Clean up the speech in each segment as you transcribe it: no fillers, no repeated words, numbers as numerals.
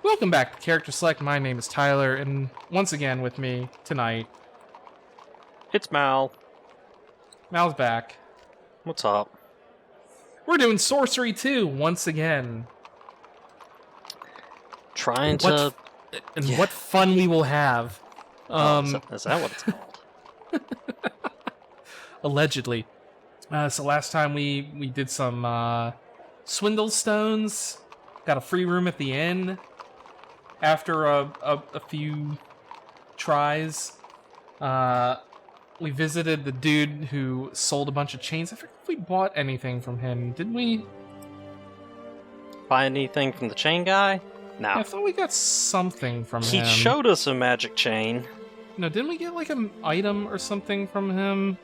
Welcome back to Character Select. My name is Tyler, and once again with me tonight, It's Mal. Mal's back. What's up? We're doing Sorcery 2 once again. Trying to... What fun we will have. Is that what it's called? Allegedly. So last time we did some swindle stones, got a free room at the inn. After a few tries, we visited the dude who sold a bunch of chains. I forget if we bought anything from him. Did we? Buy anything from the chain guy? No. Yeah, I thought we got something from him. He showed us a magic chain. No, didn't we get like an item or something from him?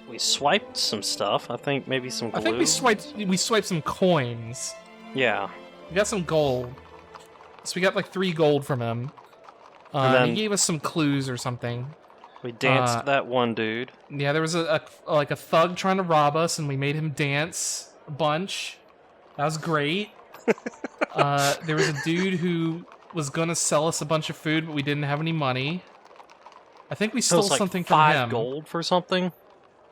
We swiped some stuff. I think maybe some glue. I think we swiped some coins. Yeah. We got some gold. So we got like 3 gold from him. And then he gave us some clues or something. we danced that one dude. Yeah, there was a thug trying to rob us, and we made him dance a bunch. That was great. There was a dude who was gonna sell us a bunch of food, but we didn't have any money. I think we It stole was like something from 5 him. gold for something.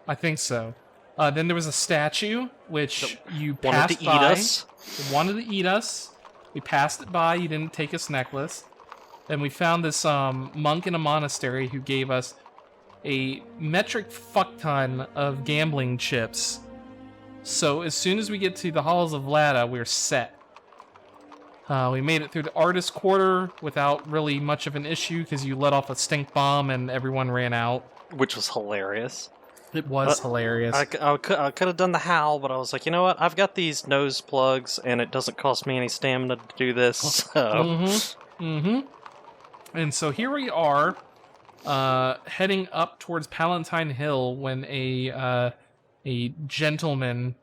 I think so. Then there was a statue which you Wanted passed to eat by. us. It wanted to eat us. We passed it by. You didn't take its necklace. Then we found this monk in a monastery who gave us a metric fuck ton of gambling chips. So as soon as we get to the halls of Lada, we're set. We made it through the artist quarter without really much of an issue because you let off a stink bomb and everyone ran out. Which was hilarious. It was hilarious. I could have done the howl, but I was like, you know what? I've got these nose plugs, and it doesn't cost me any stamina to do this, so... And so here we are, heading up towards Palatine Hill when a gentleman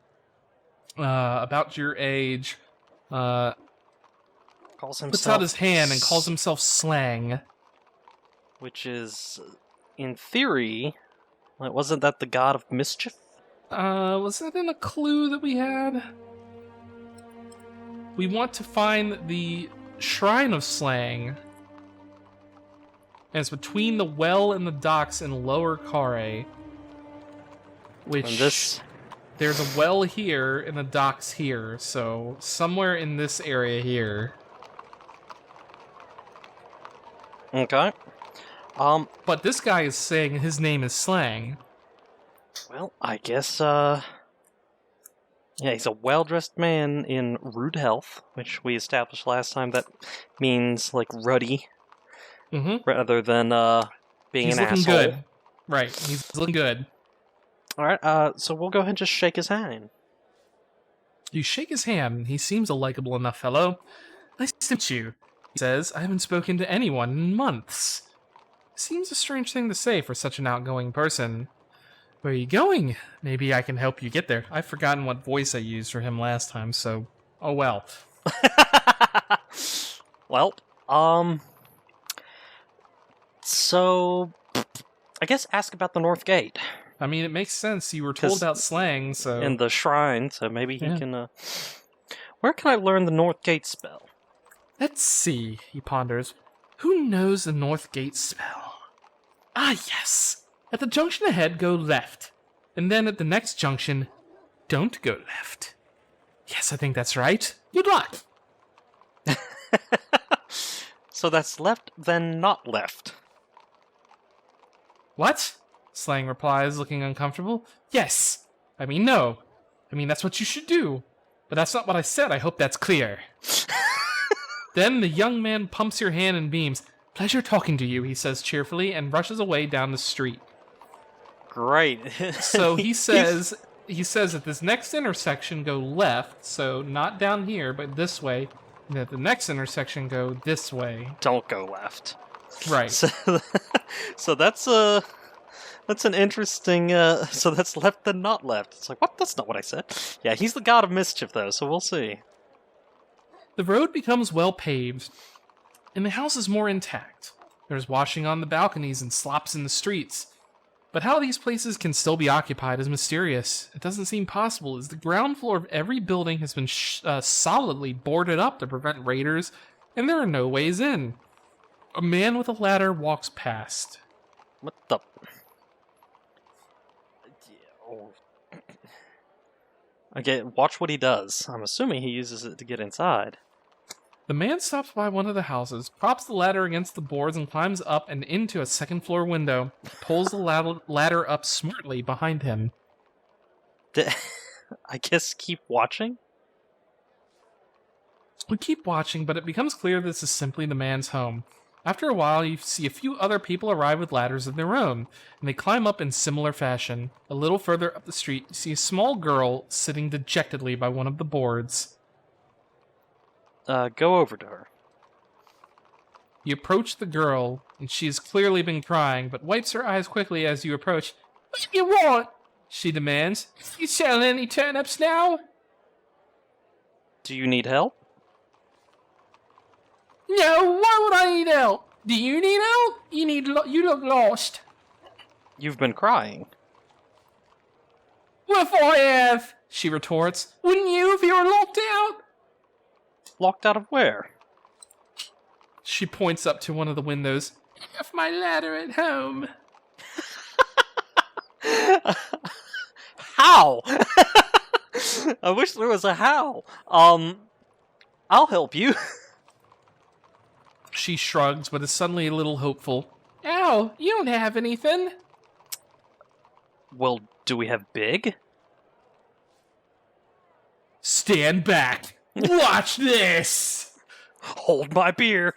about your age Calls puts himself... out his hand and calls himself Slang. Which is, in theory... Like, wasn't that the god of mischief? Was that in a clue that we had? We want to find the Shrine of Slang. And it's between the well and the docks in Lower Carre. Which... There's a well here and the docks here, so somewhere in this area here. Okay. But this guy is saying his name is Slang. Well, I guess, yeah, he's a well-dressed man in rude health, which we established last time that means, like, ruddy, rather than, being an asshole. He's looking good. Right, he's looking good. Alright, so we'll go ahead and just shake his hand. You shake his hand, he seems a likable enough fellow. Nice to meet you, he says. I haven't spoken to anyone in months. Seems a strange thing to say for such an outgoing person. Where are you going? Maybe I can help you get there. I've forgotten what voice I used for him last time, so... Oh well. Well, so... I guess ask about the North Gate. I mean, it makes sense. You were told about Slang, so... In the shrine, so maybe he can, Where can I learn the North Gate spell? Let's see, he ponders. Who knows the North Gate spell? Ah, yes! At the junction ahead, go left. And then at the next junction, don't go left. Yes, I think that's right. Good luck! So that's left, then not left. What? Slang replies, looking uncomfortable. Yes! I mean, no. I mean, that's what you should do. But that's not what I said. I hope that's clear. Then the young man pumps your hand and beams. Pleasure talking to you, he says cheerfully, and rushes away down the street. Great. So he says at this next intersection, go left, so not down here, but this way. And at the next intersection, go this way. Don't go left. Right. So that's an interesting, so that's left then not left. It's like, what? That's not what I said. Yeah, he's the god of mischief, though, so we'll see. The road becomes well paved, and the house is more intact. There's washing on the balconies and slops in the streets. But how these places can still be occupied is mysterious. It doesn't seem possible, as the ground floor of every building has been solidly boarded up to prevent raiders and there are no ways in. A man with a ladder walks past. What the? Oh. Okay, watch what he does. I'm assuming he uses it to get inside. The man stops by one of the houses, props the ladder against the boards, and climbs up and into a second-floor window. Pulls the ladder up smartly behind him. I guess keep watching? We keep watching, but it becomes clear this is simply the man's home. After a while, you see a few other people arrive with ladders of their own, and they climb up in similar fashion. A little further up the street, you see a small girl sitting dejectedly by one of the boards. Go over to her. You approach the girl, and she has clearly been crying, but wipes her eyes quickly as you approach. "What do you want?" she demands. "You selling any turnips now?" Do you need help? "No, why would I need help? Do you need help? You look lost." You've been crying. "What if I have?" she retorts. "Wouldn't you if you were locked out?" Locked out of where? She points up to one of the windows. "I left my ladder at home." How? I wish there was a how. I'll help you. She shrugs, but is suddenly a little hopeful. "Ow, you don't have anything." Well, do we have big? "Stand back. Watch this." Hold my beer.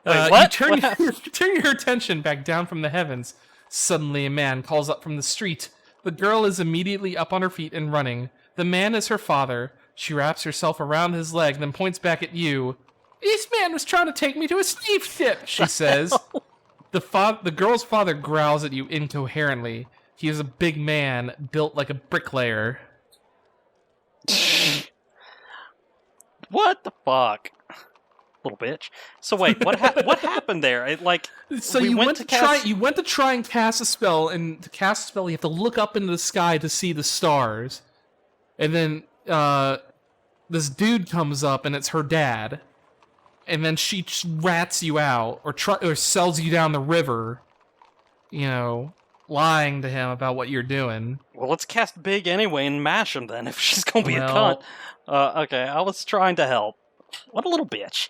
What? You turn your attention back down from the heavens. Suddenly, a man calls up from the street. The girl is immediately up on her feet and running. The man is her father. She wraps herself around his leg, then points back at you. "This man was trying to take me to a slave ship," she says. The girl's father growls at you incoherently. He is a big man, built like a bricklayer. What the fuck? Little bitch. So wait, what happened there? So we you went to cast... try and cast a spell, and to cast a spell you have to look up into the sky to see the stars. And then this dude comes up and it's her dad. And then she rats you out or sells you down the river, lying to him about what you're doing. Well, let's cast big anyway and mash him then if she's gonna be a cunt. Okay, I was trying to help. What a little bitch.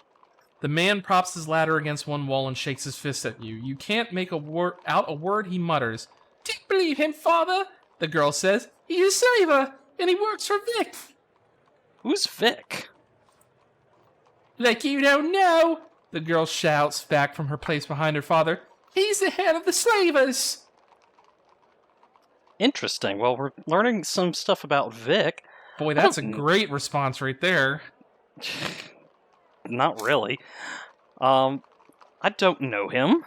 The man props his ladder against one wall and shakes his fist at you. You can't make out a word he mutters. "Don't believe him, father," the girl says. "He's a saver, and he works for Vic." Who's Vic? "Like you don't know," the girl shouts back from her place behind her father. "He's the head of the slavers." Interesting. Well, we're learning some stuff about Vic. Boy, that's a great response right there. Not really. I don't know him.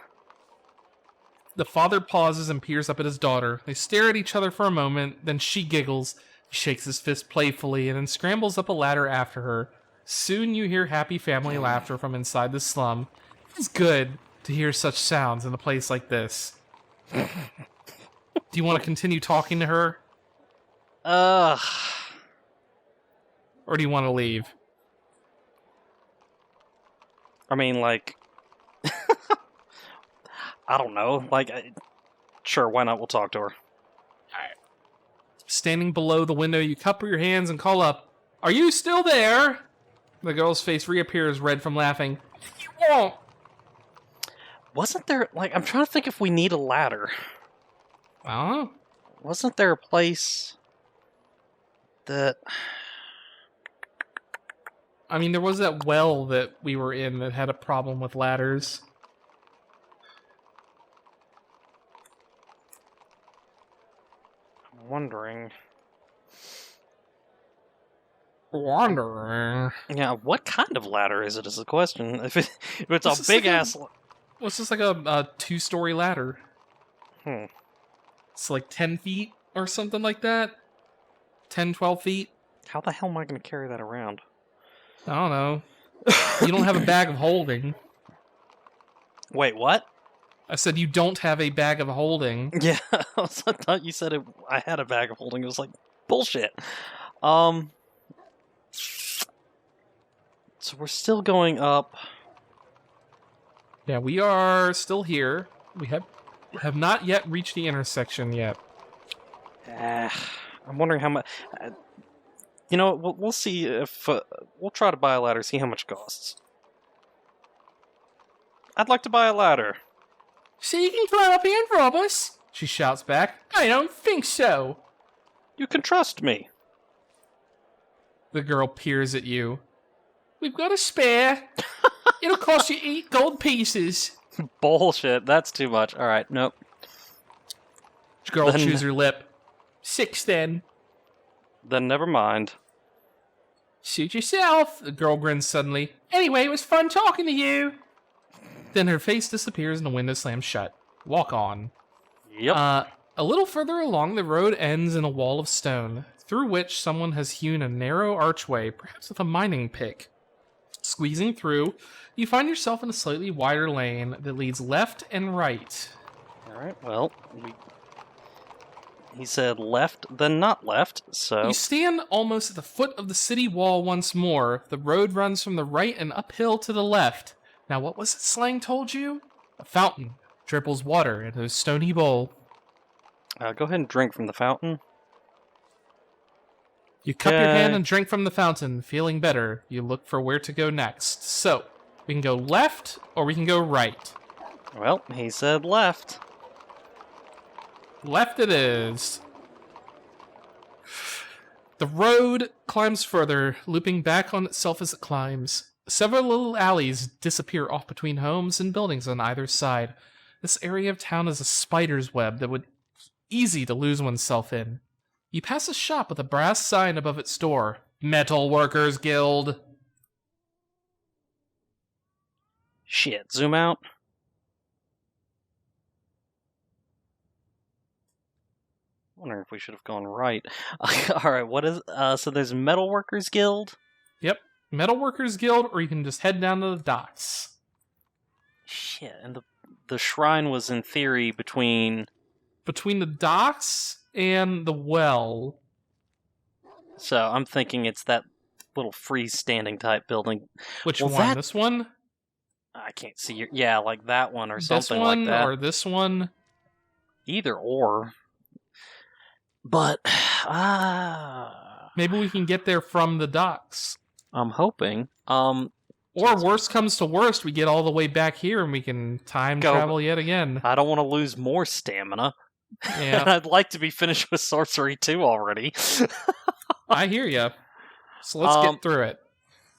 The father pauses and peers up at his daughter. They stare at each other for a moment, then she giggles. He shakes his fist playfully and then scrambles up a ladder after her. Soon you hear happy family laughter from inside the slum. It's good to hear such sounds in a place like this. Do you want to continue talking to her? Or do you want to leave? I mean, I don't know. Sure, why not? We'll talk to her. Alright. Standing below the window, you cup your hands and call up, "Are you still there?" The girl's face reappears red from laughing. "You won't." Wasn't there, I'm trying to think if we need a ladder. I don't know. Wasn't there a place that... I mean, there was that well that we were in that had a problem with ladders. I'm wondering... Yeah, what kind of ladder is it is the question. If it's a big-ass... Well, it's just like a two-story ladder. It's 10 feet or something like that. 10, 12 feet. How the hell am I going to carry that around? I don't know. You don't have a bag of holding. Wait, what? I said you don't have a bag of holding. Yeah, I thought you said I had a bag of holding. It was bullshit. So So we're still going up. Yeah, we are still here. We have not yet reached the intersection yet. I'm wondering how much. You know, we'll see if we'll try to buy a ladder. See how much it costs. I'd like to buy a ladder. So you can climb up here and rob us? She shouts back. I don't think so. You can trust me. The girl peers at you. We've got a spare. It'll cost you 8 gold pieces. Bullshit. That's too much. All right. Nope. Girl chews her lip. 6 then. Then never mind. Suit yourself. The girl grins suddenly. Anyway, it was fun talking to you. Then her face disappears and the window slams shut. Walk on. Yep. A little further along, the road ends in a wall of stone, through which someone has hewn a narrow archway, perhaps with a mining pick. Squeezing through, you find yourself in a slightly wider lane that leads left and right. Alright, well, he said left, then not left, so... You stand almost at the foot of the city wall once more. The road runs from the right and uphill to the left. Now, what was it Slang told you? A fountain dripples water into a stony bowl. Go ahead and drink from the fountain. You cup your hand and drink from the fountain. Feeling better, you look for where to go next. So, we can go left or we can go right. Well, he said left. Left it is. The road climbs further, looping back on itself as it climbs. Several little alleys disappear off between homes and buildings on either side. This area of town is a spider's web that would be easy to lose oneself in. You pass a shop with a brass sign above its door. Metal Workers Guild. Shit, zoom out. Wondering if we should have gone right. Alright, what is... so there's Metal Workers Guild? Yep. Metal Workers Guild, or you can just head down to the docks. Shit, and the shrine was in theory between the docks and the well. So I'm thinking it's that little freestanding type building. Which one? This one? I can't see your... Yeah, like that one or this something one, like that. Or this one? Either or. But, maybe we can get there from the docks. I'm hoping. Or worst comes to worst, we get all the way back here and we can time travel yet again. I don't want to lose more stamina. Yeah. And I'd like to be finished with Sorcery 2 already. I hear ya. So let's get through it.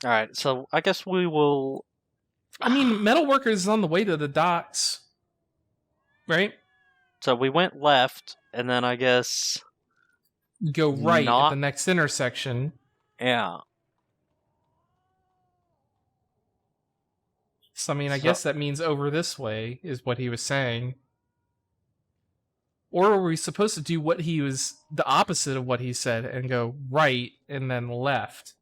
Alright, so I guess we will... I mean, Metalworkers is on the way to the docks. Right? So we went left, and then I guess... Go right at the next intersection. Yeah. So, I mean, I guess that means over this way, is what he was saying. Or were we supposed to do the opposite of what he said, and go right and then left?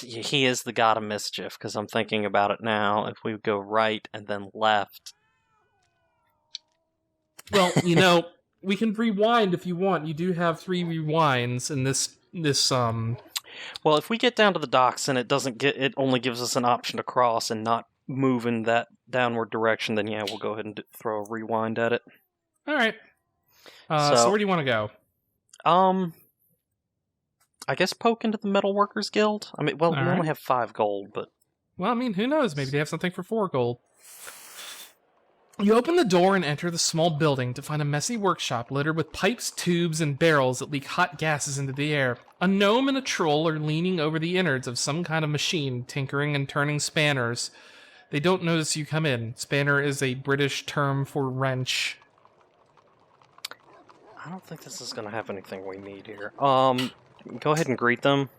He is the god of mischief, because I'm thinking about it now. If we go right and then left... Well, we can rewind if you want. You do have 3 rewinds in this. Well, if we get down to the docks and it only gives us an option to cross and not move in that downward direction, then yeah, we'll go ahead and throw a rewind at it. All right. So where do you want to go? I guess poke into the Metal Workers Guild. I mean, well, we only have 5 gold, but... Well, I mean, who knows? Maybe they have something for 4 gold. You open the door and enter the small building to find a messy workshop littered with pipes, tubes, and barrels that leak hot gases into the air. A gnome and a troll are leaning over the innards of some kind of machine, tinkering and turning spanners. They don't notice you come in. Spanner is a British term for wrench. I don't think this is going to have anything we need here. Go ahead and greet them.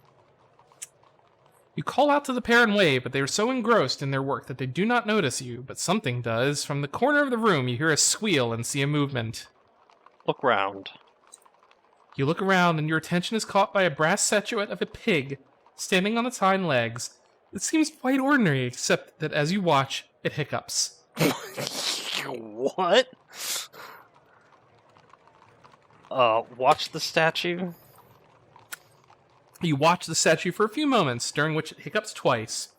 You call out to the pair and wave, but they are so engrossed in their work that they do not notice you, but something does. From the corner of the room, you hear a squeal and see a movement. Look round. You look around, and your attention is caught by a brass statuette of a pig, standing on its hind legs. It seems quite ordinary, except that as you watch, it hiccups. What? Watch the statue? You watch the statue for a few moments, during which it hiccups twice.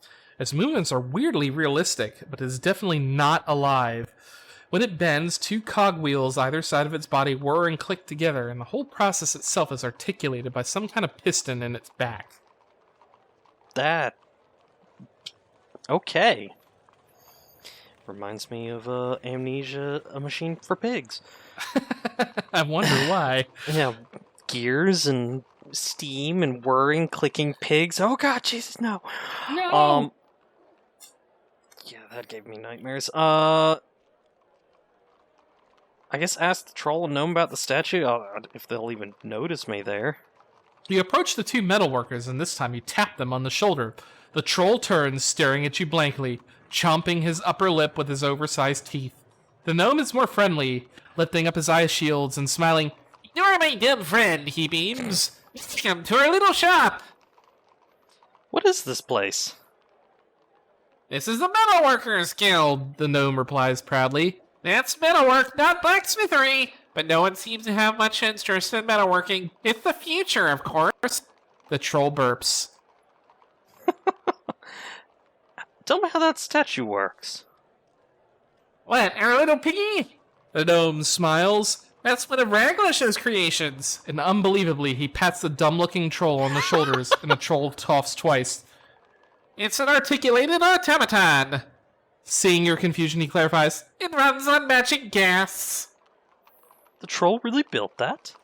Its movements are weirdly realistic, but it is definitely not alive. When it bends, 2 cogwheels either side of its body whir and click together, and the whole process itself is articulated by some kind of piston in its back. That... Okay. Reminds me of Amnesia, a machine for pigs. I wonder why. Yeah, gears and steam and whirring, clicking pigs. Oh god, Jesus, no! No! Yeah, that gave me nightmares. I guess ask the troll and gnome about the statue, if they'll even notice me there. You approach the 2 metalworkers, and this time you tap them on the shoulder. The troll turns, staring at you blankly, chomping his upper lip with his oversized teeth. The gnome is more friendly, lifting up his eye shields and smiling. "You're my dumb friend," he beams. "Come to our little shop." What is this place? "This is the Metalworkers Guild," the gnome replies proudly. "That's metalwork, not blacksmithery. But no one seems to have much interest in metalworking. It's the future, of course." The troll burps. Tell me how that statue works. "What, our little piggy?" The gnome smiles. "That's one of Raglish's creations." And unbelievably, he pats the dumb-looking troll on the shoulders, and the troll coughs twice. "It's an articulated automaton." Seeing your confusion, he clarifies, "It runs on magic gas." The troll really built that?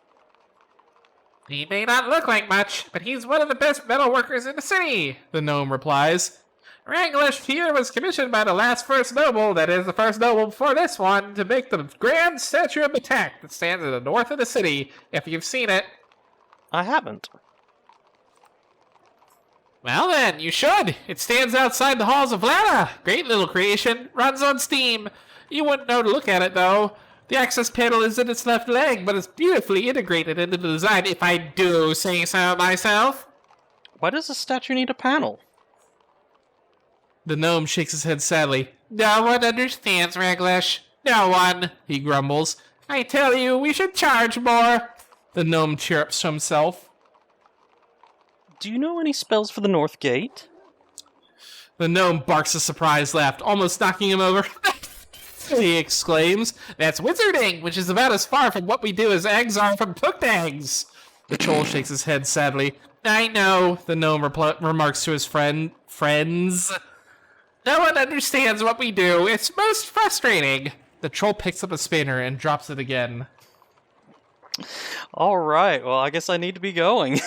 "He may not look like much, but he's one of the best metalworkers in the city," the gnome replies. "Raglish here was commissioned by the last first noble, that is, the first noble before this one, to make the grand statue of Attack that stands in the north of the city, if you've seen it." I haven't. "Well then, you should. It stands outside the halls of Lana. Great little creation. Runs on steam. You wouldn't know to look at it, though. The access panel is in its left leg, but it's beautifully integrated into the design, if I do say so myself." Why does a statue need a panel? The gnome shakes his head sadly. "No one understands, Raglish. No one," he grumbles. "I tell you, we should charge more." The gnome chirrups to himself. Do you know any spells for the North Gate? The gnome barks a surprised laugh, almost knocking him over. He exclaims, "That's wizarding, which is about as far from what we do as eggs are from cooked eggs." The troll shakes his head sadly. "I know," the gnome remarks to his friends. "No one understands what we do. It's most frustrating." The troll picks up a spanner and drops it again. Alright, well, I guess I need to be going.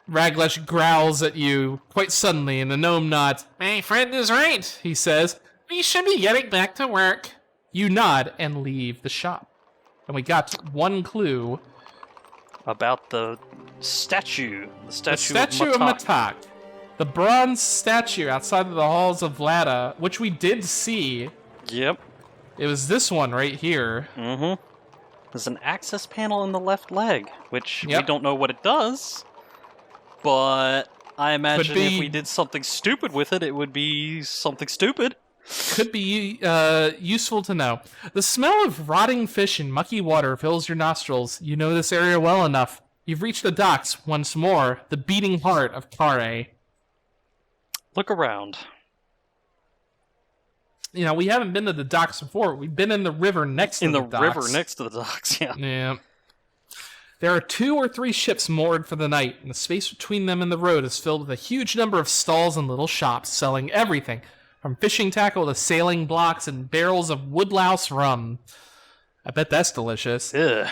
Raglish growls at you quite suddenly, and the gnome nods. "My friend is right," he says. "We should be getting back to work." You nod and leave the shop. And we got one clue. About the statue. The statue of Matak. The bronze statue outside of the halls of Vlada, which we did see. Yep. It was this one right here. Mm-hmm. There's an access panel in the left leg, which we don't know what it does. But I imagine if we did something stupid with it, it would be something stupid. Could be useful to know. The smell of rotting fish and mucky water fills your nostrils. You know this area well enough. You've reached the docks once more, the beating heart of Kare. Look around. You know, we haven't been to the docks before. We've been in the river next to the docks. In the river next to the docks, yeah. Yeah. There are 2 or 3 ships moored for the night, and the space between them and the road is filled with a huge number of stalls and little shops selling everything, from fishing tackle to sailing blocks and barrels of woodlouse rum. I bet that's delicious. Ugh.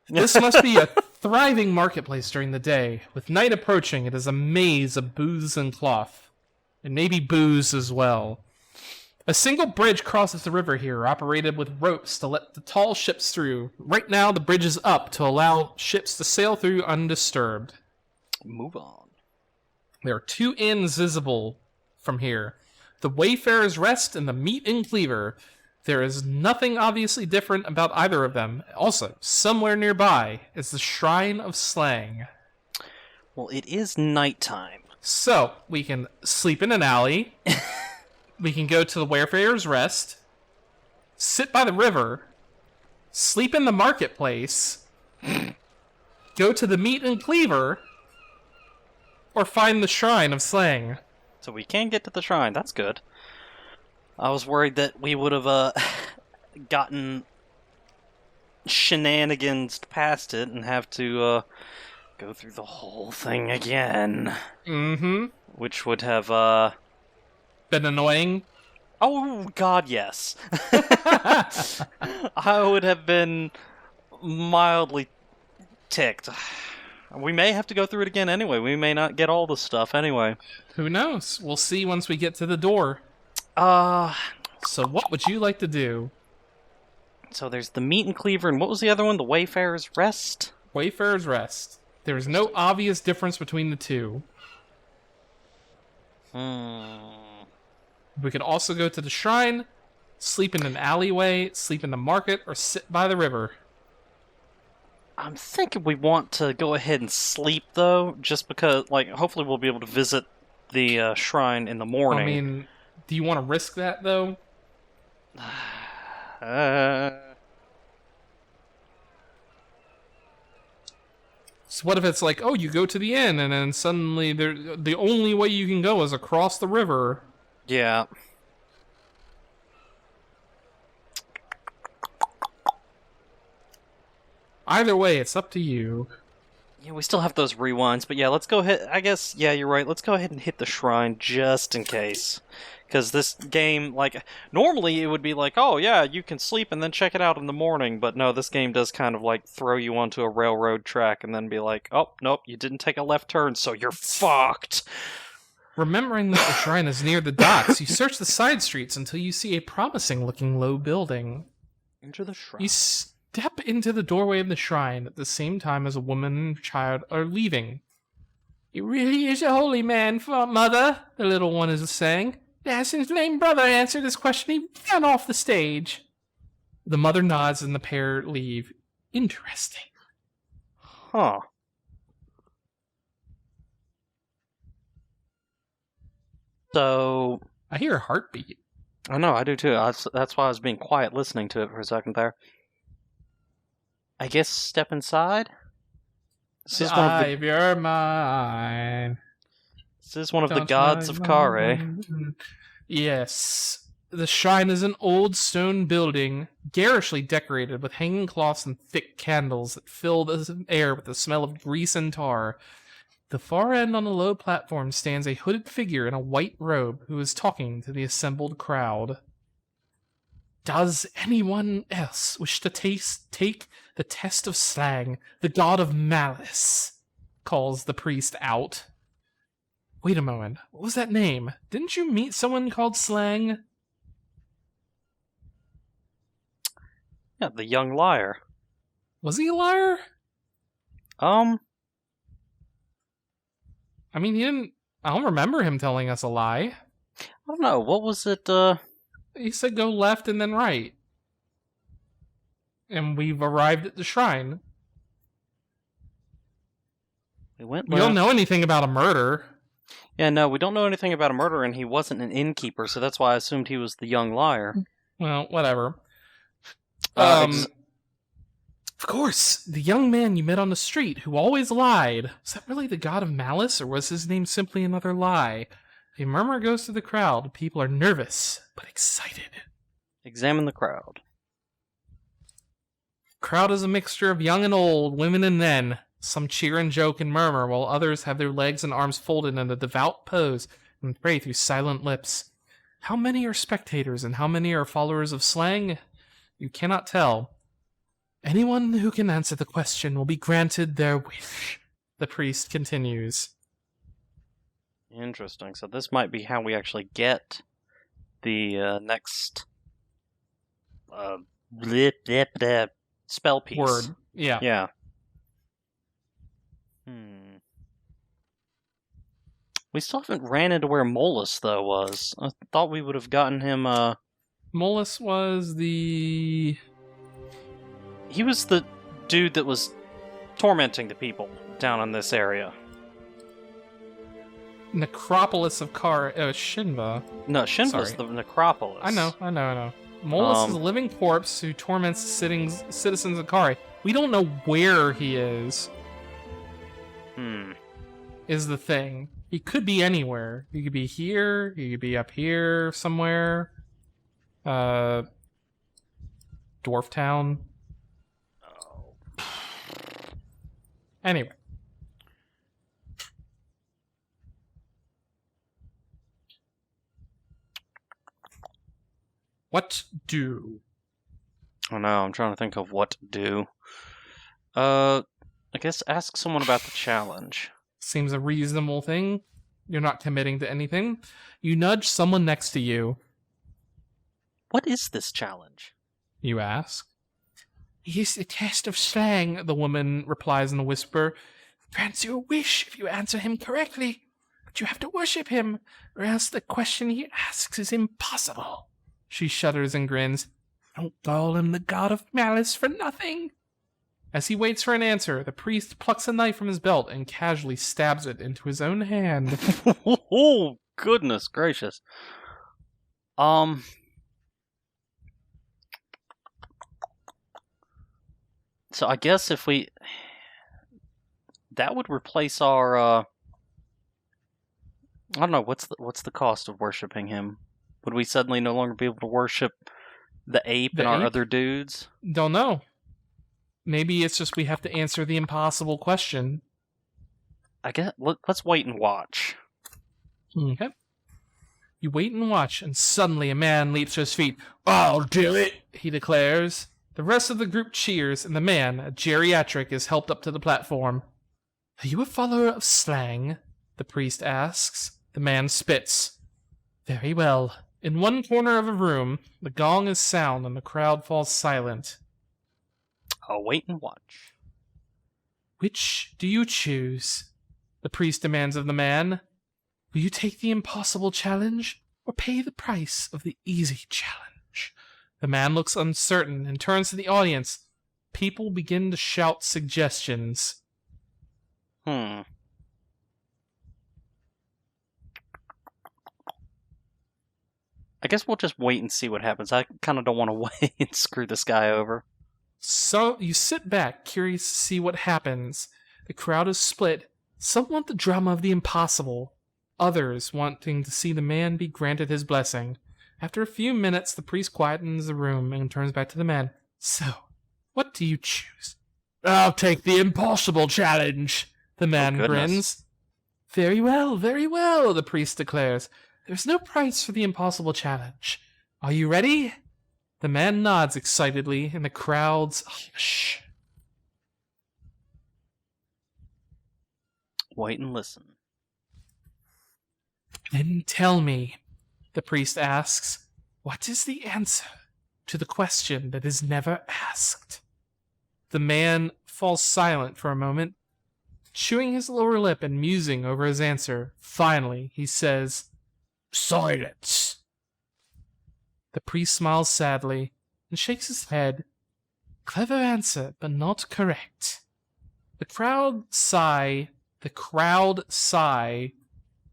This must be a thriving marketplace during the day. With night approaching, it is a maze of booths and cloth. And maybe booze as well. A single bridge crosses the river here, operated with ropes to let the tall ships through. Right now, the bridge is up to allow ships to sail through undisturbed. Move on. There are 2 inns visible from here. The Wayfarer's Rest and the Meat and Cleaver. There is nothing obviously different about either of them. Also, somewhere nearby is the Shrine of Slang. Well, it is nighttime. So, we can sleep in an alley. We can go to the Wayfarer's Rest, sit by the river, sleep in the marketplace, go to the Meat and Cleaver, or find the Shrine of Slang. So we can get to the shrine. That's good. I was worried that we would have gotten shenanigans past it and have to go through the whole thing again. Mm-hmm. Which would have Been annoying. Oh God, yes. I would have been mildly ticked. We may have to go through it again anyway. We may not get all the stuff anyway. Who knows? We'll see once we get to the door. So what would you like to do? So there's the Meat and Cleaver, and what was the other one? The Wayfarer's Rest? Wayfarer's Rest. There is no obvious difference between the two. We could also go to the shrine, sleep in an alleyway, sleep in the market, or sit by the river. I'm thinking we want to go ahead and sleep, though, just because, like, hopefully we'll be able to visit the shrine in the morning. I mean, do you want to risk that, though? So what if it's like, oh, you go to the inn, and then suddenly the only way you can go is across the river? Yeah. Either way, it's up to you. Yeah, we still have those rewinds, but yeah, let's go ahead. I guess, yeah, you're right. Let's go ahead and hit the shrine just in case. Because this game, like, normally it would be like, oh, yeah, you can sleep and then check it out in the morning. But no, this game does kind of, like, throw you onto a railroad track and then be like, oh, nope, you didn't take a left turn, so you're fucked. Remembering that the shrine is near the docks, you search the side streets until you see a promising-looking low building. Enter the shrine. You step into the doorway of the shrine at the same time as a woman and child are leaving. "He really is a holy man, mother," the little one is saying. "As his lame brother answered this question, he ran off the stage." The mother nods and the pair leave. Interesting. Huh. So... I hear a heartbeat. I know, I do too. That's why I was being quiet listening to it for a second there. I guess step inside? This is you're mine. This is one of the gods of Kare. Yes. The shrine is an old stone building, garishly decorated with hanging cloths and thick candles that fill the air with the smell of grease and tar. The far end on a low platform stands a hooded figure in a white robe who is talking to the assembled crowd. "Does anyone else wish to take the test of slang, the god of malice?" calls the priest out. Wait a moment, what was that name? Didn't you meet someone called Slang? Yeah, the young liar. Was he a liar? I mean, I don't remember him telling us a lie. I don't know, what was it, He said go left and then right. And we've arrived at the shrine. We went left. We don't know anything about a murder. Yeah, no, we don't know anything about a murder, and he wasn't an innkeeper, so that's why I assumed he was the young liar. Well, whatever. Of course, the young man you met on the street who always lied. Was that really the god of malice, or was his name simply another lie? A murmur goes through the crowd. People are nervous, but excited. Examine the crowd. Crowd is a mixture of young and old, women and men. Some cheer and joke and murmur, while others have their legs and arms folded in a devout pose and pray through silent lips. How many are spectators and how many are followers of slang? You cannot tell. Anyone who can answer the question will be granted their wish, the priest continues. Interesting. So this might be how we actually get the next spell piece. Word. Yeah. Yeah. We still haven't ran into where Molus, though, was. I thought we would have gotten him, Molus was the... He was the dude that was tormenting the people down in this area. Necropolis of Shinva. No, Shinva's the necropolis. I know. Molus is a living corpse who torments citizens of Kare. We don't know where he is. Is the thing. He could be anywhere. He could be here. He could be up here somewhere. Dwarf Town. Anyway. What do? Oh no, I'm trying to think of what to do. I guess ask someone about the challenge. Seems a reasonable thing. You're not committing to anything. You nudge someone next to you. What is this challenge? You ask. It is a test of slang, the woman replies in a whisper. Grants you a wish if you answer him correctly. But you have to worship him, or else the question he asks is impossible. She shudders and grins. Don't call him the god of malice for nothing. As he waits for an answer, the priest plucks a knife from his belt and casually stabs it into his own hand. Oh, goodness gracious. So I guess if we... That would replace our, I don't know, what's the cost of worshipping him? Would we suddenly no longer be able to worship the ape and our other dudes? Don't know. Maybe it's just we have to answer the impossible question. I guess, let's wait and watch. Okay. You wait and watch, and suddenly a man leaps to his feet. I'll do it, he declares. The rest of the group cheers, and the man, a geriatric, is helped up to the platform. Are you a follower of slang? The priest asks. The man spits. Very well. In one corner of a room, the gong is sound and the crowd falls silent. I'll wait and watch. Which do you choose? The priest demands of the man. Will you take the impossible challenge, or pay the price of the easy challenge? The man looks uncertain and turns to the audience. People begin to shout suggestions. I guess we'll just wait and see what happens. I kind of don't want to wait and screw this guy over. So you sit back, curious to see what happens. The crowd is split. Some want the drama of the impossible. Others wanting to see the man be granted his blessing. After a few minutes, the priest quietens the room and turns back to the man. So, what do you choose? I'll take the impossible challenge. The man grins. Very well, the priest declares. There's no price for the impossible challenge. Are you ready? The man nods excitedly, and the crowd's hush. Wait and listen. Then tell me, the priest asks, what is the answer to the question that is never asked? The man falls silent for a moment, chewing his lower lip and musing over his answer. Finally, he says, Silence. The priest smiles sadly and shakes his head. Clever answer, but not correct. The crowd sigh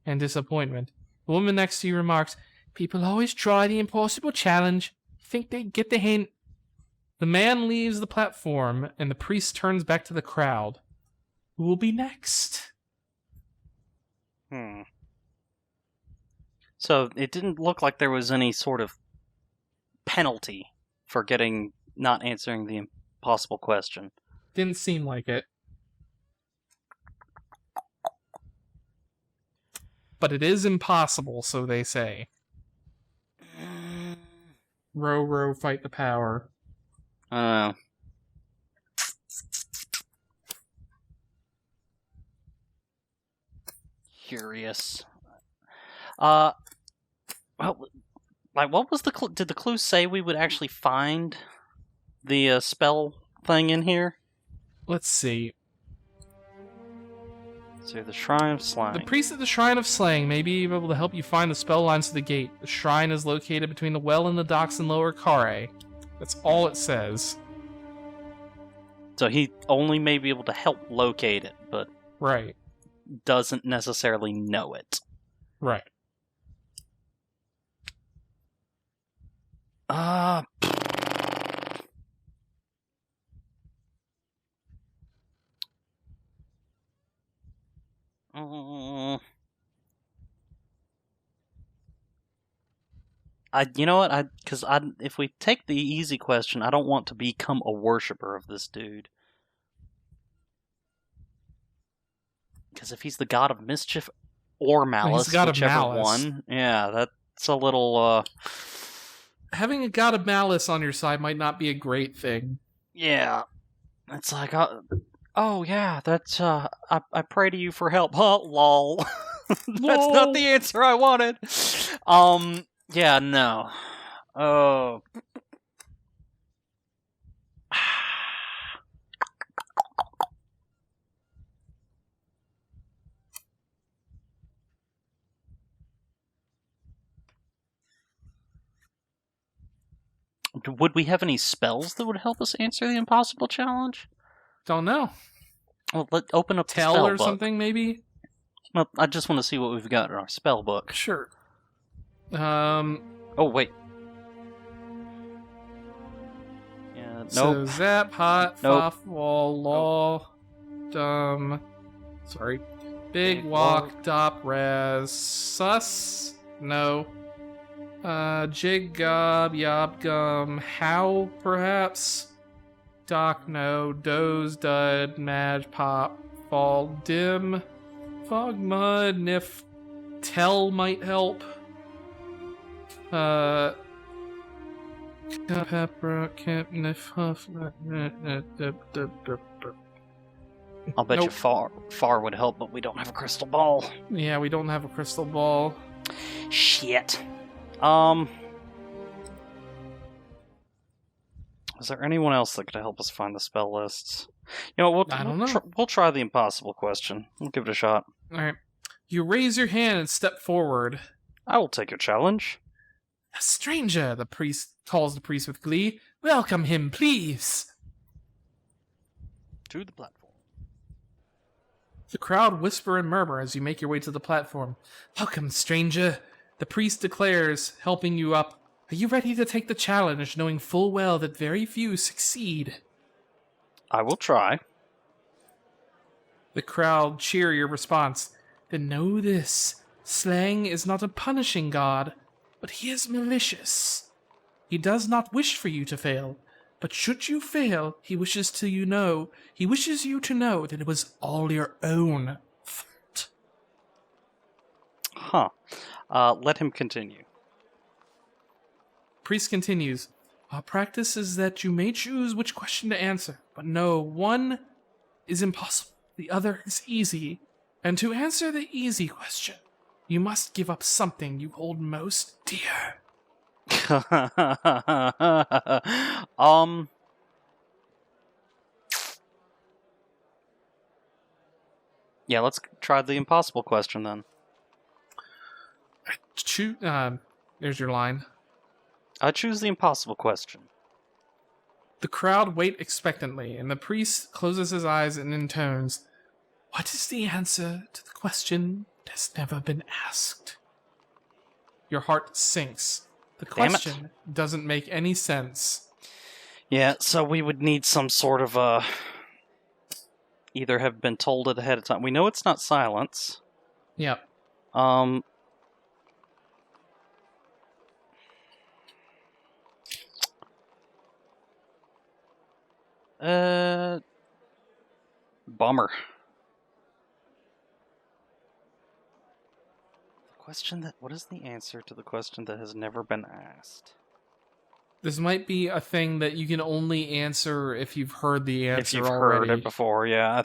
in disappointment. The woman next to you remarks, People always try the impossible challenge. Think they get the hint. The man leaves the platform, and the priest turns back to the crowd. Who will be next? So it didn't look like there was any sort of penalty for not answering the impossible question. Didn't seem like it. But it is impossible, so they say. Row, row, fight the power. Curious. Well, like, what was the clue? Did the clue say we would actually find the spell thing in here? Let's see. So the Shrine of Slang. The priest at the Shrine of Slang may be able to help you find the spell lines to the gate. The shrine is located between the well and the docks in Lower Carre. That's all it says. So he only may be able to help locate it, but right, doesn't necessarily know it. Right. You know what? If we take the easy question, I don't want to become a worshiper of this dude. Because if he's the god of mischief or malice, god of whichever malice. one, yeah, that's a little. Having a god of malice on your side might not be a great thing. Yeah, it's like, oh yeah, that's I pray to you for help. Huh, lol. That's not the answer I wanted. Yeah, no. Oh. Would we have any spells that would help us answer the impossible challenge? Don't know. Well, let's open up the Tell spell or book. something, maybe? Well, I just want to see what we've got in our spell book. Sure. Oh, wait. Yeah, So nope. zap, hot, Nope. foff, wall, law, dumb. Sorry. Big walk, dop, res, sus. No. Jig, gob, yob, gum, how, perhaps? Doc, no. Doze, dud, mad, pop, fall, dim. Fog, mud, nif, tell might help. Pepper, camp, nif, huff. I'll bet you Nope. far would help, but we don't have a crystal ball. Yeah, we don't have a crystal ball. Shit. Is there anyone else that could help us find the spell lists? You know, I don't know. We'll try the impossible question. We'll give it a shot. Alright. You raise your hand and step forward. I will take your challenge. A stranger, the priest calls the priest with glee. Welcome him, please. To the platform. The crowd whisper and murmur as you make your way to the platform. Welcome, stranger. The priest declares, helping you up. Are you ready to take the challenge, knowing full well that very few succeed? I will try. The crowd cheer your response. Then know this. Slang is not a punishing god, but he is malicious. He does not wish for you to fail, but should you fail, he wishes you to know that it was all your own fault. Huh. Let him continue. Priest continues. Our practice is that you may choose which question to answer, but no, one is impossible, the other is easy. And to answer the easy question, you must give up something you hold most dear. Yeah, let's try the impossible question then. There's your line. I choose the impossible question. The crowd wait expectantly, and the priest closes his eyes and intones, What is the answer to the question that has never been asked? Your heart sinks. The question doesn't make any sense. Yeah, so we would need some sort of either have been told it ahead of time. We know it's not silence. Yep. Bummer. What is the answer to the question that has never been asked? This might be a thing that you can only answer if you've heard the answer if you've already. heard it before, yeah.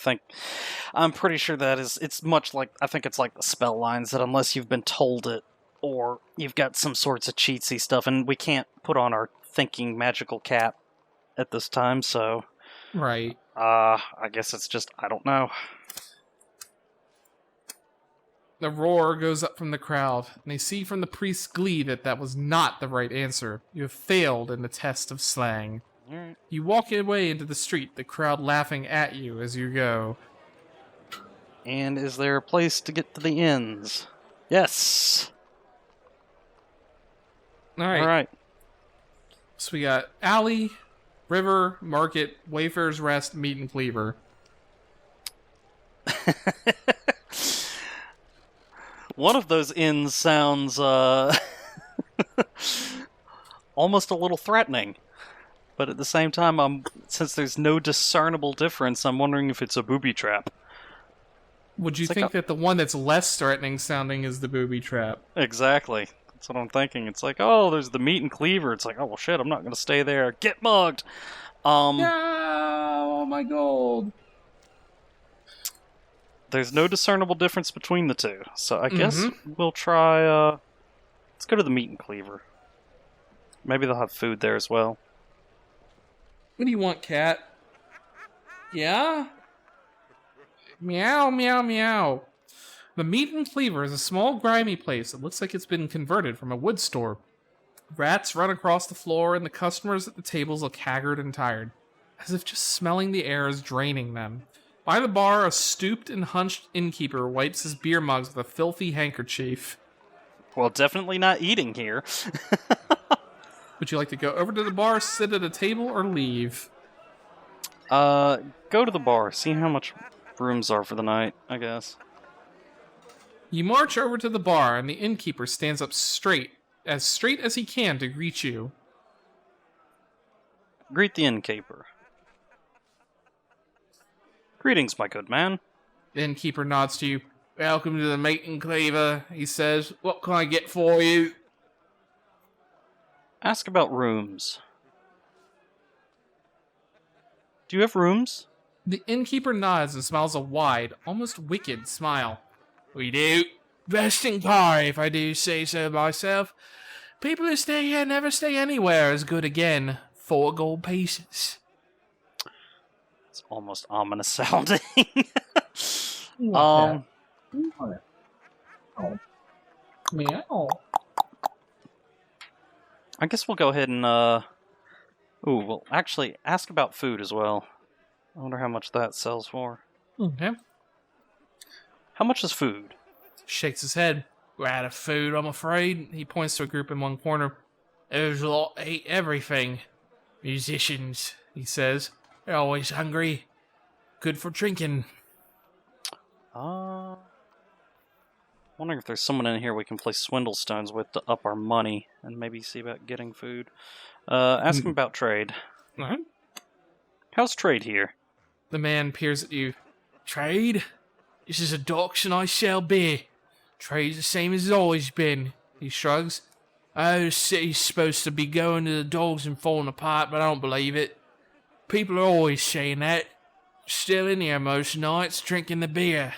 I'm pretty sure it's much like, I think it's like the spell lines, that unless you've been told it, or you've got some sorts of cheatsy stuff, and we can't put on our thinking magical cap at this time, so... Right. I guess it's just, I don't know. A roar goes up from the crowd, and they see from the priest's glee that was not the right answer. You have failed in the test of slang. Alright. You walk away into the street, the crowd laughing at you as you go. And is there a place to get to the inns? Yes! Alright. So we got Alley, River, Market, Wayfarer's Rest, Meat and Cleaver. One of those inns sounds, almost a little threatening. But at the same time, since there's no discernible difference, I'm wondering if it's a booby trap. Would you It's like think that the one that's less threatening sounding is the booby trap? Exactly. That's what I'm thinking. It's like, oh, there's the meat and cleaver. It's like, oh, well, shit, I'm not going to stay there. Get mugged! No, my gold. There's no discernible difference between the two. So I guess we'll try, let's go to the meat and cleaver. Maybe they'll have food there as well. What do you want, cat? Yeah? Meow, meow, meow. The Meat and Cleaver is a small, grimy place that looks like it's been converted from a wood store. Rats run across the floor, and the customers at the tables look haggard and tired, as if just smelling the air is draining them. By the bar, a stooped and hunched innkeeper wipes his beer mugs with a filthy handkerchief. Well, definitely not eating here. Would you like to go over to the bar, sit at a table, or leave? Go to the bar, see how much rooms are for the night, I guess. You march over to the bar, and the innkeeper stands up straight as he can to greet you. Greet the innkeeper. Greetings, my good man. The innkeeper nods to you. Welcome to the Meat and Cleaver, he says. What can I get for you? Ask about rooms. Do you have rooms? The innkeeper nods and smiles a wide, almost wicked smile. We do. Best in car, if I do say so myself. People who stay here never stay anywhere as good again. 4 gold pieces. It's almost ominous sounding. Meow. I guess we'll go ahead and, Ooh, well, actually, ask about food as well. I wonder how much that sells for. Okay. How much is food? Shakes his head. We're out of food, I'm afraid. He points to a group in one corner. There's a lot to eat everything. Musicians, he says. They're always hungry. Good for drinking. Wondering if there's someone in here we can play swindle stones with to up our money and maybe see about getting food. Ask him about trade. Alright. How's trade here? The man peers at you. Trade? This is a docks and I sell beer. Trade's the same as it's always been. He shrugs. Oh, the city's supposed to be going to the dogs and falling apart, but I don't believe it. People are always saying that. Still in here most nights, drinking the beer.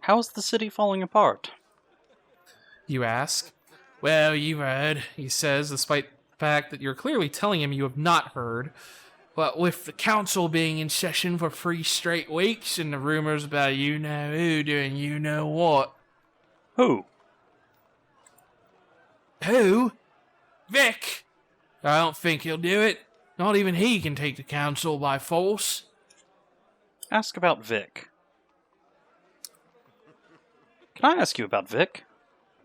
How's the city falling apart? You ask. Well, you've heard, he says, despite the fact that you're clearly telling him you have not heard. But with the council being in session for 3 straight weeks and the rumors about you-know-who doing you-know-what. Who? Who? Vic! I don't think he'll do it. Not even he can take the council by force. Ask about Vic. Can I ask you about Vic?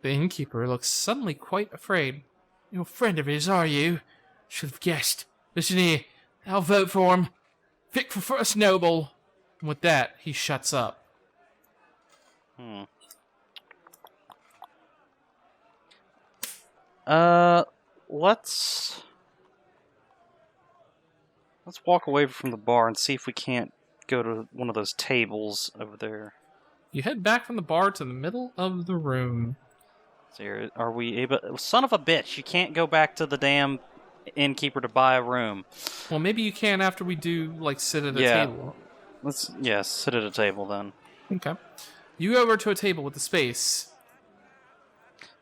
The innkeeper looks suddenly quite afraid. You're a friend of his, are you? Should have guessed. Listen here. I'll vote for him. Vic for first noble. And with that, he shuts up. Let's walk away from the bar and see if we can't go to one of those tables over there. You head back from the bar to the middle of the room. So are we able... Son of a bitch, you can't go back to the damn innkeeper to buy a room. Well, maybe you can after we do, like, sit at a table. Let's, sit at a table then. Okay. You go over to a table with the space.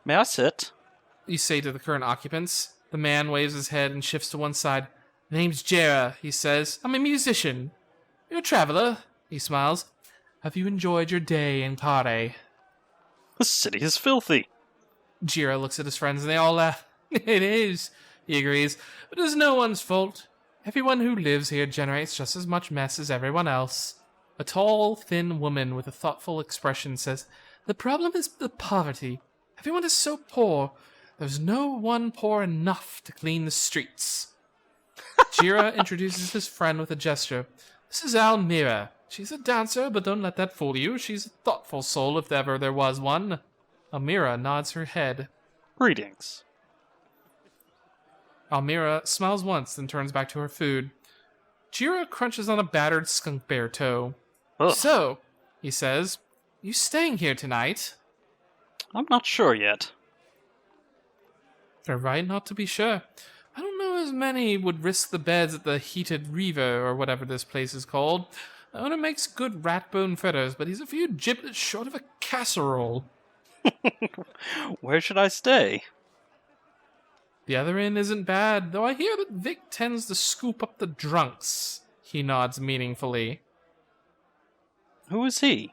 May I sit? You say to the current occupants. The man waves his head and shifts to one side. Name's Jera, he says. I'm a musician. You're a traveler, he smiles. Have you enjoyed your day in Kare? The city is filthy. Jira looks at his friends and they all laugh. It is, he agrees, but it's no one's fault. Everyone who lives here generates just as much mess as everyone else. A tall, thin woman with a thoughtful expression says, The problem is the poverty. Everyone is so poor. There's no one poor enough to clean the streets. Jira introduces his friend with a gesture. This is Almira. She's a dancer, but don't let that fool you. She's a thoughtful soul, if ever there was one. Almira nods her head. Greetings. Almira smiles once, then turns back to her food. Jira crunches on a battered skunk bear toe. Ugh. So, he says, you staying here tonight? I'm not sure yet. They're right not to be sure. I don't know as many would risk the beds at the Heated River, or whatever this place is called. The owner makes good rat bone fritters, but he's a few giblets short of a casserole. Where should I stay? The other inn isn't bad, though I hear that Vic tends to scoop up the drunks. He nods meaningfully. Who is he?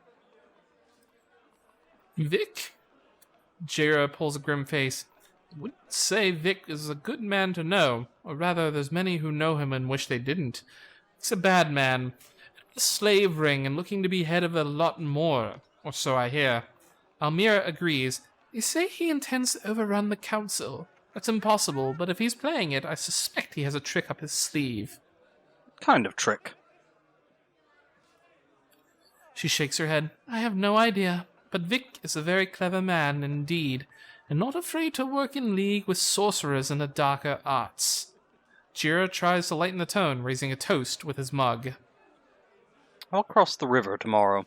Vic? Jira pulls a grim face. I wouldn't say Vic is a good man to know, or rather there's many who know him and wish they didn't. He's a bad man, a slave ring and looking to be head of a lot more, or so I hear. Almira agrees. They say he intends to overrun the council. That's impossible, but if he's playing it, I suspect he has a trick up his sleeve. Kind of trick. She shakes her head. I have no idea, but Vic is a very clever man indeed, and not afraid to work in league with sorcerers in the darker arts. Jira tries to lighten the tone, raising a toast with his mug. I'll cross the river tomorrow.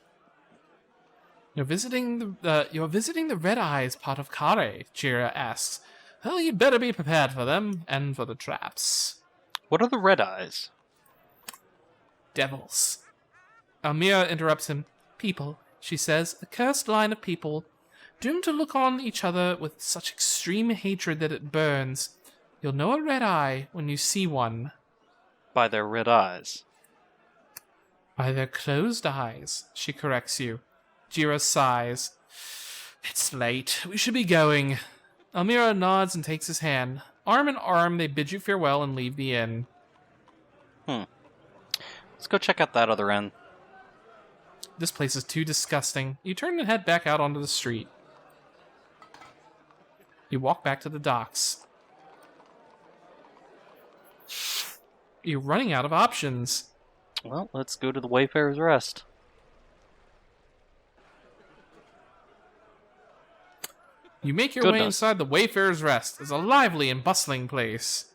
You're visiting the Red Eyes part of Kare, Jira asks. Well, you'd better be prepared for them, and for the traps. What are the red eyes? Devils. Almira interrupts him. People, she says, a cursed line of people, doomed to look on each other with such extreme hatred that it burns. You'll know a red eye when you see one. By their red eyes. By their closed eyes, she corrects you. Jira sighs. It's late. We should be going. Almira nods and takes his hand. Arm in arm, they bid you farewell and leave the inn. Let's go check out that other end. This place is too disgusting. You turn and head back out onto the street. You walk back to the docks. You're running out of options. Well, let's go to the Wayfarer's Rest. You make your way inside the Wayfarer's Rest. It's a lively and bustling place.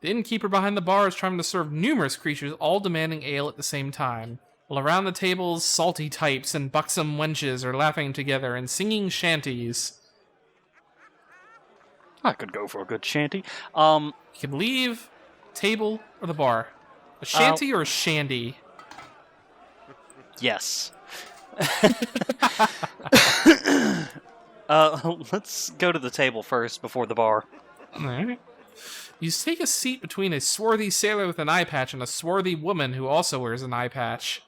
The innkeeper behind the bar is trying to serve numerous creatures, all demanding ale at the same time. While around the tables, salty types and buxom wenches are laughing together and singing shanties. I could go for a good shanty. You can leave, table, or the bar. A shanty or a shandy? Yes. Let's go to the table first before the bar. Alright. You take a seat between a swarthy sailor with an eye patch and a swarthy woman who also wears an eye patch.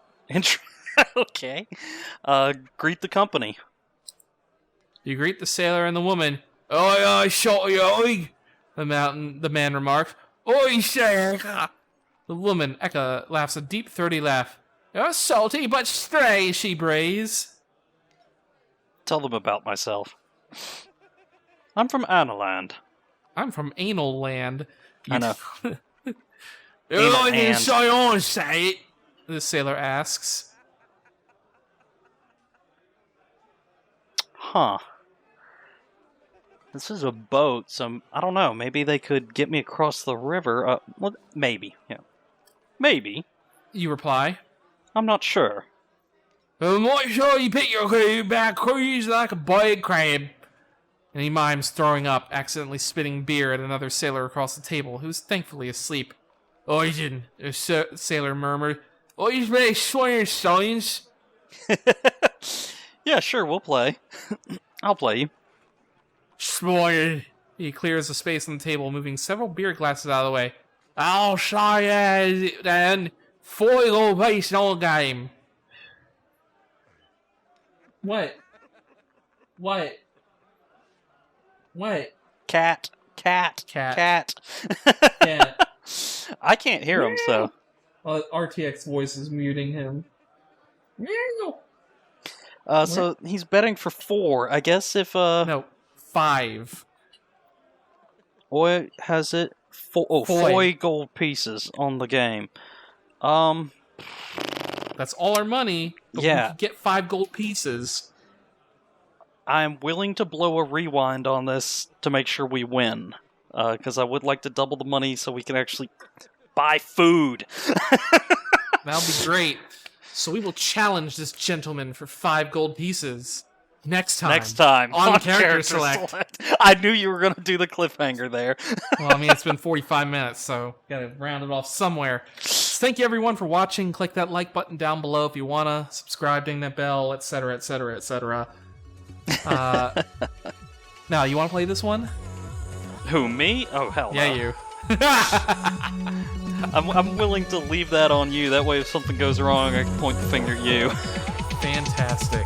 Okay. Greet the company. You greet the sailor and the woman. Oi, oi, shorty, oi! The man remarks. Oi, sailor! The woman, Eka, laughs a deep, throaty laugh. You're salty but stray, she brays. Tell them about myself. I'm from Analander. I'm from Anal Land. I know. Oh, you say on, say it? The sailor asks. Huh. This is a boat, so I don't know. Maybe they could get me across the river. Well, maybe. Yeah. Maybe. You reply. I'm not sure. Make sure you pick your crew back cruise like a boiled crab. And he mimes throwing up, accidentally spitting beer at another sailor across the table, who's thankfully asleep. Oisin, the sailor murmured. Oisin, very swearing signs. Yeah, sure, we'll play. I'll play you. Swearing. He clears the space on the table, moving several beer glasses out of the way. I'll say then. 40 gold base all game. What? Cat. I can't hear him, so. RTX voice is muting him. So he's betting for 4. I guess if No, 5. Oi has it 4 gold pieces on the game. That's all our money. But Yeah. we can get 5 gold pieces. I'm willing to blow a rewind on this to make sure we win. because I would like to double the money so we can actually buy food. That'll be great. So we will challenge this gentleman for 5 gold pieces next time. On Character Select. I knew you were going to do the cliffhanger there. Well, I mean, it's been 45 minutes, so gotta round it off somewhere. So thank you everyone for watching. Click that like button down below if you wanna. Subscribe, ding that bell, etc., etc., etc. Now, you wanna play this one? Who, me? Oh, hell no. Yeah, you. I'm willing to leave that on you. That way if something goes wrong, I can point the finger at you. Fantastic.